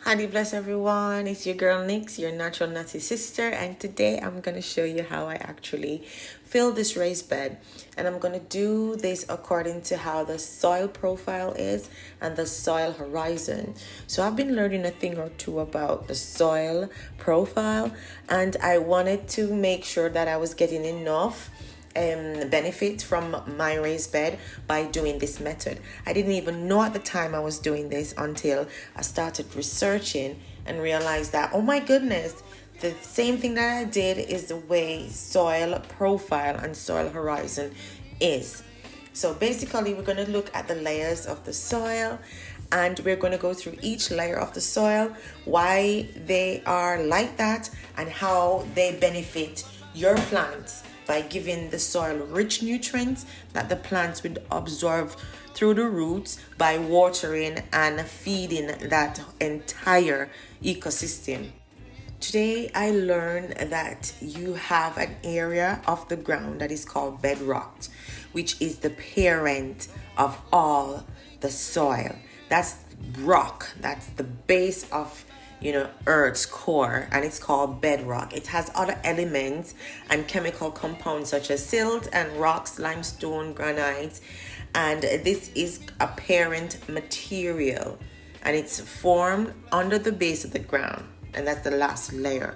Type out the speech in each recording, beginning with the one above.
Honey bless everyone, it's your girl Nix, your natural nutty sister, and today I'm going to show you how I actually fill this raised bed. And I'm going to do this according to how the soil profile is and the soil horizon. So I've been learning a thing or two about the soil profile, and I wanted to make sure that I was getting enough benefit from my raised bed by doing this method. I didn't even know at the time I was doing this until I started researching and realized that, oh my goodness, the same thing that I did is the way soil profile and soil horizon is. So basically, we're going to look at the layers of the soil, and we're going to go through each layer of the soil, why they are like that, and how they benefit your plants by giving the soil rich nutrients that the plants would absorb through the roots by watering and feeding that entire ecosystem. Today I learned that you have an area of the ground that is called bedrock, which is the parent of all the soil. That's rock, that's the base of Earth's core, and it's called bedrock. It has other elements and chemical compounds such as silt and rocks, limestone, granite, and this is a parent material, and it's formed under the base of the ground, and that's the last layer.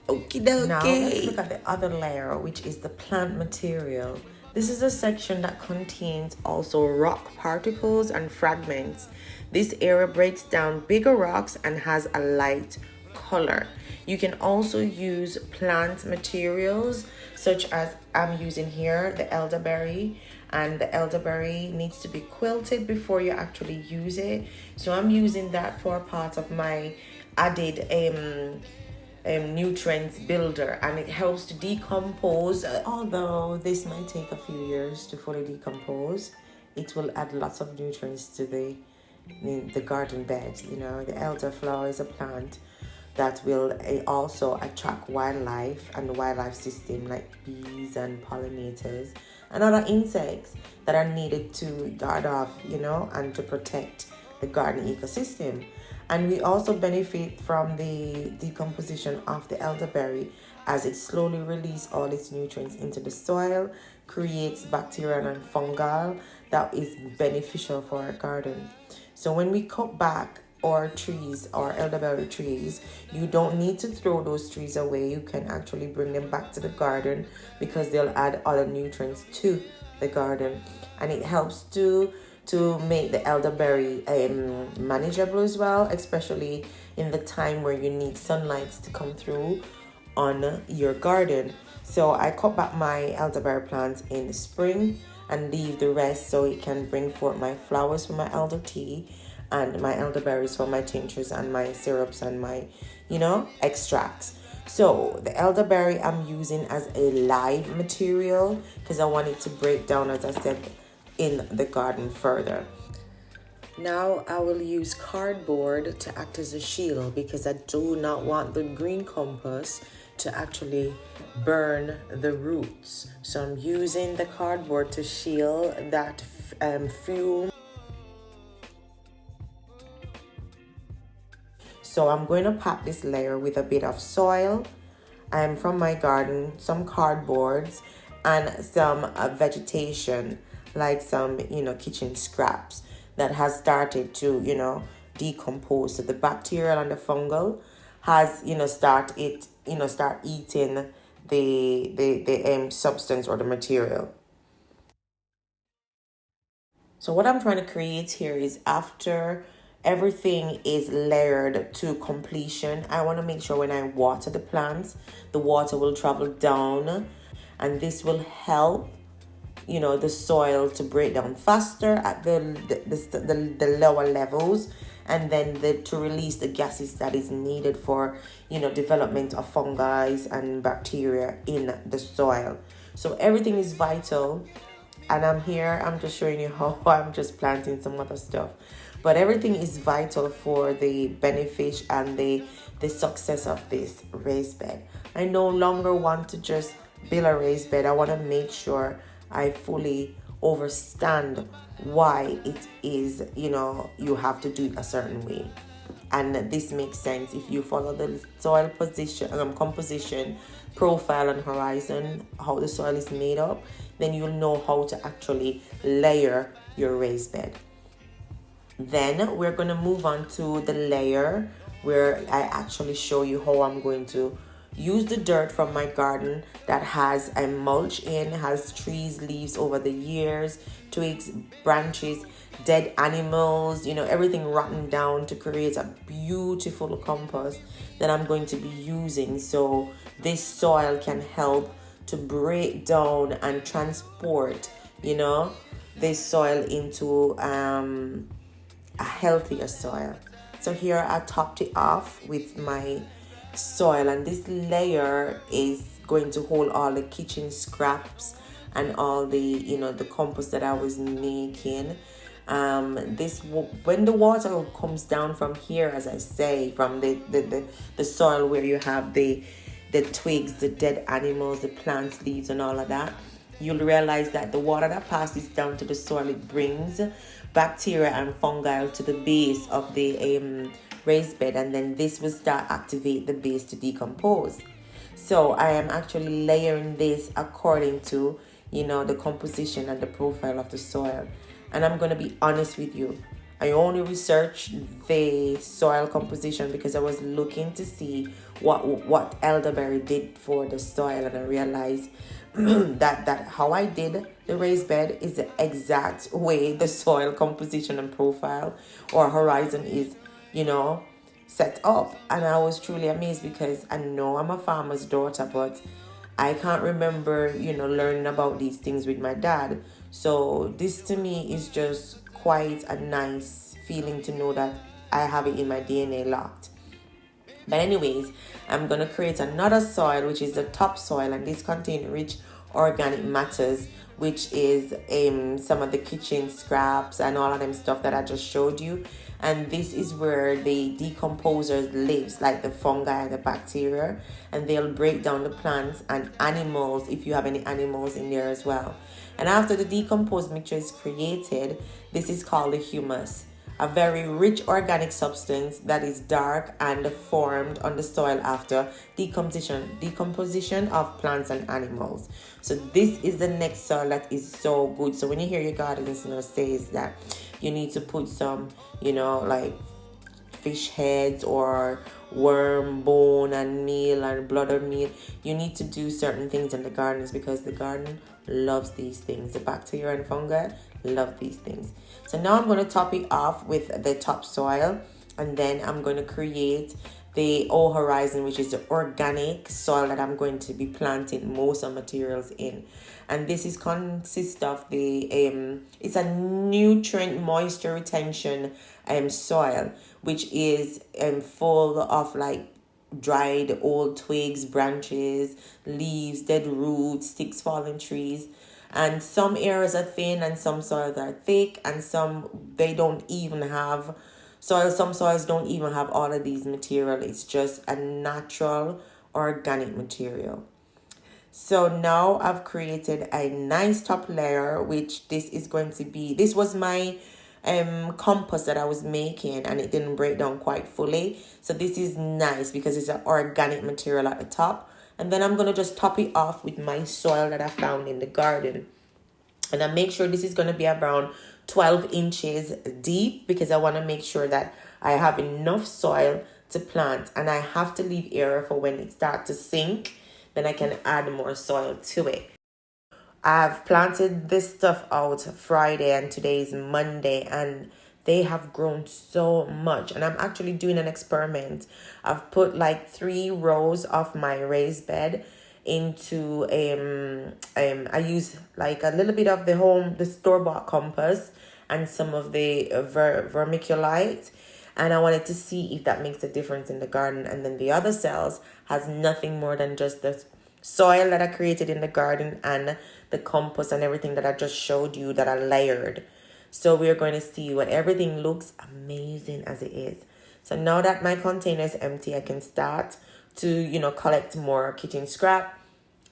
Okie dokie. Now let's look at the other layer, which is the plant material. This is a section that contains also rock particles and fragments. This area breaks down bigger rocks and has a light color. You can also use plant materials such as I'm using here, the elderberry, and the elderberry needs to be quilted before you actually use it. So I'm using that for part of my added nutrients builder, and it helps to decompose. Although this might take a few years to fully decompose, it will add lots of nutrients to the garden bed. The elderflower is a plant that will also attract wildlife and the wildlife system like bees and pollinators and other insects that are needed to guard off, and to protect the garden ecosystem. And we also benefit from the decomposition of the elderberry as it slowly releases all its nutrients into the soil, creates bacterial and fungal that is beneficial for our garden. So when we cut back our trees, our elderberry trees, you don't need to throw those trees away. You can actually bring them back to the garden because they'll add other nutrients to the garden, and it helps to make the elderberry manageable as well, especially in the time where you need sunlight to come through on your garden. So I cut back my elderberry plants in the spring and leave the rest so it can bring forth my flowers for my elder tea and my elderberries for my tinctures and my syrups and my extracts. So the elderberry I'm using as a live material because I want it to break down, as I said, in the garden further. Now I will use cardboard to act as a shield because I do not want the green compost to actually burn the roots. So I'm using the cardboard to shield that fume. So I'm going to pack this layer with a bit of soil from my garden, some cardboards, and some vegetation like some kitchen scraps that has started to decompose. So the bacterial and the fungal has start eating the substance or the material. So what I'm trying to create here is, after everything is layered to completion, I want to make sure when I water the plants, the water will travel down, and this will help the soil to break down faster at the lower levels, and then to release the gases that is needed for development of fungi and bacteria in the soil. So everything is vital, and I'm just showing you how I'm just planting some other stuff, but everything is vital for the benefit and the success of this raised bed. I no longer want to just build a raised bed. I want to make sure I fully understand why it is, you have to do it a certain way. And this makes sense if you follow the soil position, composition, profile, and horizon, how the soil is made up, then you'll know how to actually layer your raised bed. Then we're going to move on to the layer, where I actually show you how I'm going to use the dirt from my garden that has a mulch in, has trees, leaves over the years, twigs, branches, dead animals, everything rotten down, to create a beautiful compost that I'm going to be using. So this soil can help to break down and transport, this soil into a healthier soil. So here I topped it off with my soil, and this layer is going to hold all the kitchen scraps and all the the compost that I was making. When the water comes down from here, as I say, from the soil where you have the twigs, the dead animals, the plants, leaves, and all of that, you'll realize that the water that passes down to the soil, it brings bacteria and fungi to the base of the raised bed, and then this will start activate the base to decompose. So I am actually layering this according to the composition and the profile of the soil. And I'm going to be honest with you, I only researched the soil composition because I was looking to see what elderberry did for the soil, and I realized that how I did the raised bed is the exact way the soil composition and profile or horizon is, set up. And I was truly amazed, because I know I'm a farmer's daughter, but I can't remember, learning about these things with my dad. So this to me is just quite a nice feeling to know that I have it in my DNA locked. But anyways, I'm going to create another soil, which is the top soil, and this contains rich organic matters, which is some of the kitchen scraps and all of them stuff that I just showed you. And this is where the decomposers lives, like the fungi and the bacteria, and they'll break down the plants and animals if you have any animals in there as well. And after the decomposed mixture is created, this is called the humus, a very rich organic substance that is dark and formed on the soil after decomposition of plants and animals. So this is the next soil that is so good. So when you hear your gardener says that you need to put some, like fish heads or worm bone and meal and bladder meal, you need to do certain things in the gardens, because the garden loves these things. The bacteria and fungi love these things. So now I'm going to top it off with the topsoil, and then I'm going to create the O horizon, which is the organic soil that I'm going to be planting most of materials in. And this is consists of the it's a nutrient moisture retention soil, which is full of like dried old twigs, branches, leaves, dead roots, sticks, fallen trees. And some areas are thin and some soils are thick, and some they don't even have soil. Some soils don't even have all of these material. It's just a natural organic material. So now I've created a nice top layer, which this was my compost that I was making, and it didn't break down quite fully. So this is nice because it's an organic material at the top. And then I'm going to just top it off with my soil that I found in the garden. And I make sure this is going to be around 12 inches deep, because I want to make sure that I have enough soil to plant, and I have to leave area for when it starts to sink, then I can add more soil to it. I've planted this stuff out Friday, and today is Monday, and they have grown so much. And I'm actually doing an experiment. I've put like 3 rows of my raised bed into I use like a little bit of the store-bought compost and some of the vermiculite, and I wanted to see if that makes a difference in the garden. And then the other cells has nothing more than just the soil that I created in the garden and the compost and everything that I just showed you that I layered. So we're going to see what everything looks amazing as it is. So now that my container is empty, I can start to, collect more kitchen scrap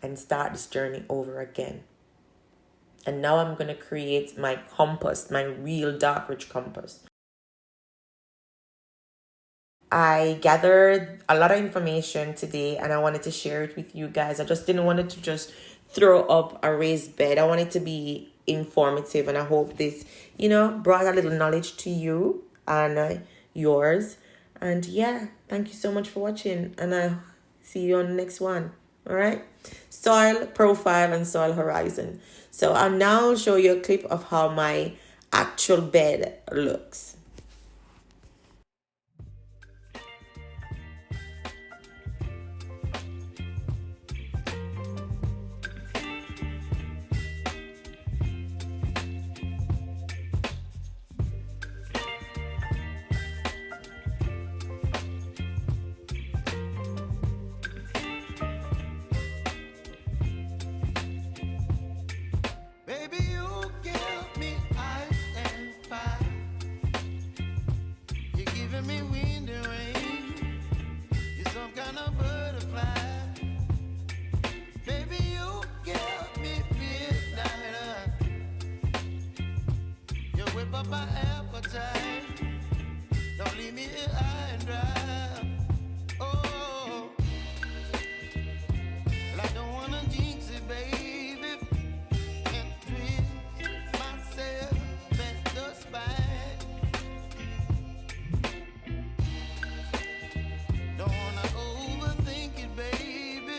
and start this journey over again. And now I'm going to create my compost, my real dark rich compost. I gathered a lot of information today and I wanted to share it with you guys. I just didn't want it to just throw up a raised bed. I want it to be informative, and I hope this, brought a little knowledge to you and yours. And yeah, thank you so much for watching, and I see you on the next one. All right, soil profile and soil horizon. So I'll now show you a clip of how my actual bed looks. Baby, you give me ice and fire. You're giving me wind and rain. You're some kind of butterfly. Baby, you give me midnight. You whip up my appetite. Don't leave me here high and dry. Oh, well, I don't wanna jinx it, baby. And twist myself at the spine. Don't wanna overthink it, baby.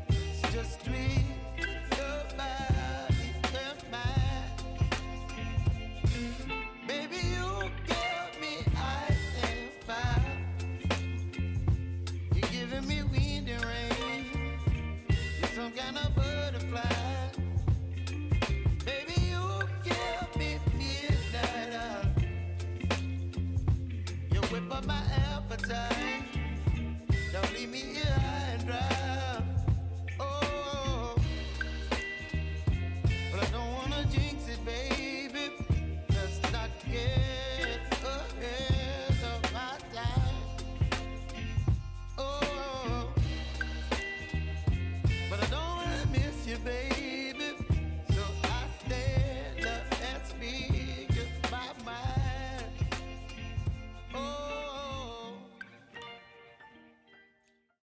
It's just twist your body and mine. Baby, you give me ice and fire. You're giving me wind and rain. You're some kind of butterfly. Baby, you give me midnight. You whip up my appetite. Don't leave me here high and dry. Oh, but I don't